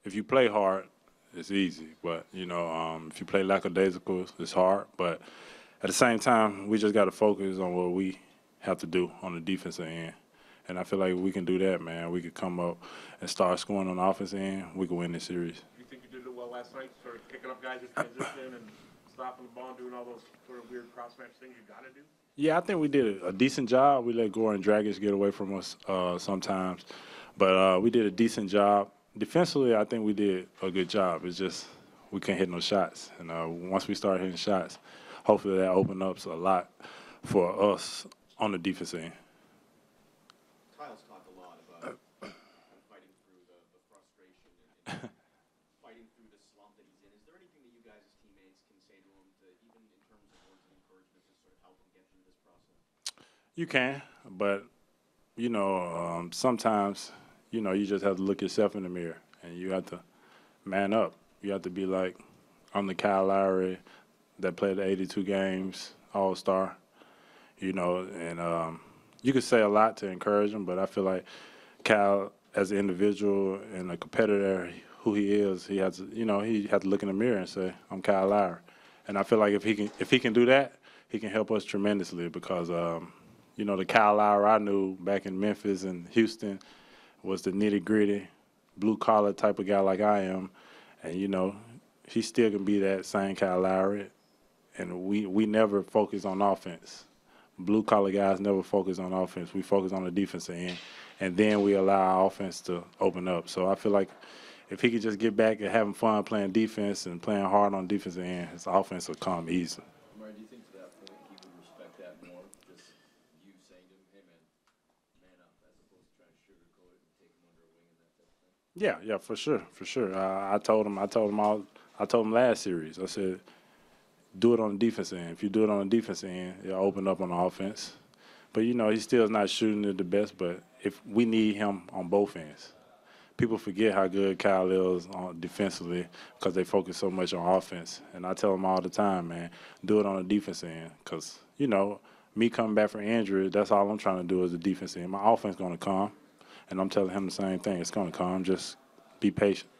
if you play hard, it's easy. But, if you play lackadaisical, it's hard. But at the same time, we just got to focus on what we have to do on the defensive end. And I feel like we can do that, man. We could come up and start scoring on the offensive end. We can win this series. You think you did it well last night, sort of kicking up guys in transition and stopping the ball and doing all those sort of weird cross-match things you got to do? Yeah, I think we did a decent job. We let Gore and Dragic get away from us sometimes. But we did a decent job. Defensively, I think we did a good job. It's just we couldn't hit no shots. And once we start hitting shots, hopefully that opens up a lot for us on the defensive end. Kyle's talked a lot about fighting through the frustration and fighting through the slump that he's in. Is there anything that you guys as teammates can say to him to, even in terms of words of encouragement, to sort of help him get through this process? You can, but, sometimes, you just have to look yourself in the mirror and you have to man up. You have to be like, I'm the Kyle Lowry that played the 82 games, all-star, and you could say a lot to encourage him, but I feel like Kyle, as an individual and a competitor, who he is, he has to, he has to look in the mirror and say, I'm Kyle Lowry. And I feel like if he can do that, he can help us tremendously because, the Kyle Lowry I knew back in Memphis and Houston was the nitty-gritty, blue-collar type of guy like I am. And, he still can be that same Kyle Lowry. And we never focus on offense. Blue-collar guys never focus on offense. We focus on the defensive end. And then we allow our offense to open up. So I feel like if he could just get back and having fun playing defense and playing hard on the defensive end, his offense will come easy. DeMarre, do you think to that point he would respect that more? Just you saying to him, hey, man up, as opposed to trying to sugarcoat it and take him under a wing and that type of thing? Yeah, for sure. I told him last series. I said, do it on the defensive end. If you do it on the defensive end, it'll open up on the offense. But, he still is not shooting it the best, but if we need him on both ends. People forget how good Kyle is on defensively because they focus so much on offense. And I tell them all the time, man, do it on the defensive end because, me coming back from injury, that's all I'm trying to do is the defensive end. My offense is going to come, and I'm telling him the same thing. It's going to come. Just be patient.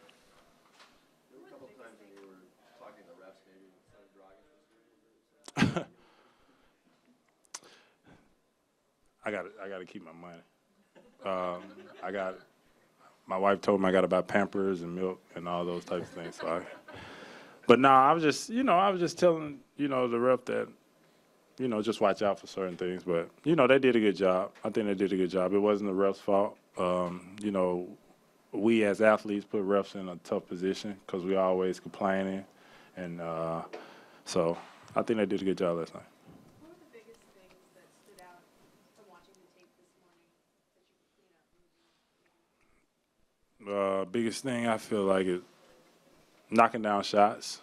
I got to keep my money. My wife told me I got to buy Pampers and milk and all those types of things. But no, I was just telling, the rep that, just watch out for certain things. But, they did a good job. I think they did a good job. It wasn't the ref's fault. We as athletes put refs in a tough position because we always complaining. And so I think they did a good job last night. What were the biggest things that stood out from watching the tape this morning that you could clean up? Biggest thing I feel like is knocking down shots,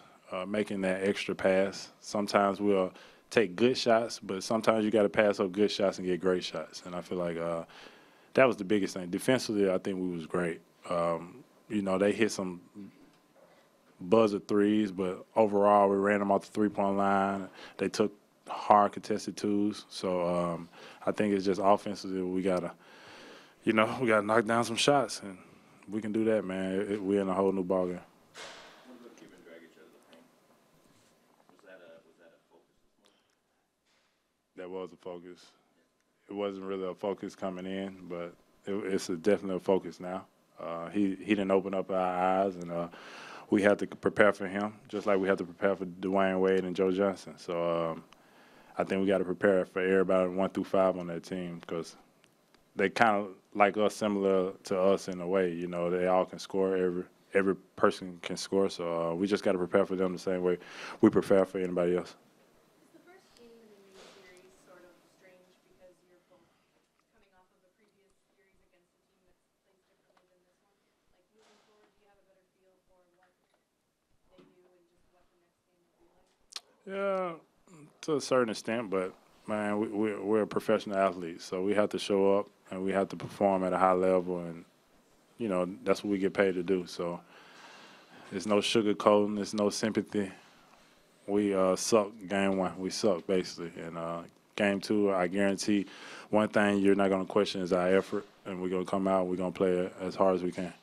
making that extra pass. Sometimes we'll take good shots, but sometimes you got to pass up good shots and get great shots. And I feel like that was the biggest thing. Defensively, I think we was great. They hit some buzzer threes, but overall we ran them off the three-point line. They took hard contested twos. So I think it's just offensively we gotta knock down some shots, and we can do that, man. We're in a whole new ballgame. What about keeping Dragic out of the paint? Was that a focus this morning? That was a focus. It wasn't really a focus coming in, but it's definitely a focus now. He didn't open up our eyes, and we had to prepare for him, just like we had to prepare for Dwayne Wade and Joe Johnson. So I think we got to prepare for everybody 1 through 5 on that team because they kind of like us, similar to us in a way. They all can score. Every person can score. So we just got to prepare for them the same way we prepare for anybody else. Is the first game in the new series sort of strange because you're both coming off of a previous series against a team that plays differently than this one? Like moving forward, do you have a better feel for what they do and just what the next game will be like? Yeah, to a certain extent, but man, we're a professional athlete, so we have to show up and we have to perform at a high level, and that's what we get paid to do. So there's no sugarcoating, there's no sympathy. We suck game 1. We suck basically, and game 2, I guarantee one thing you're not going to question is our effort, and we're going to come out. We're going to play as hard as we can.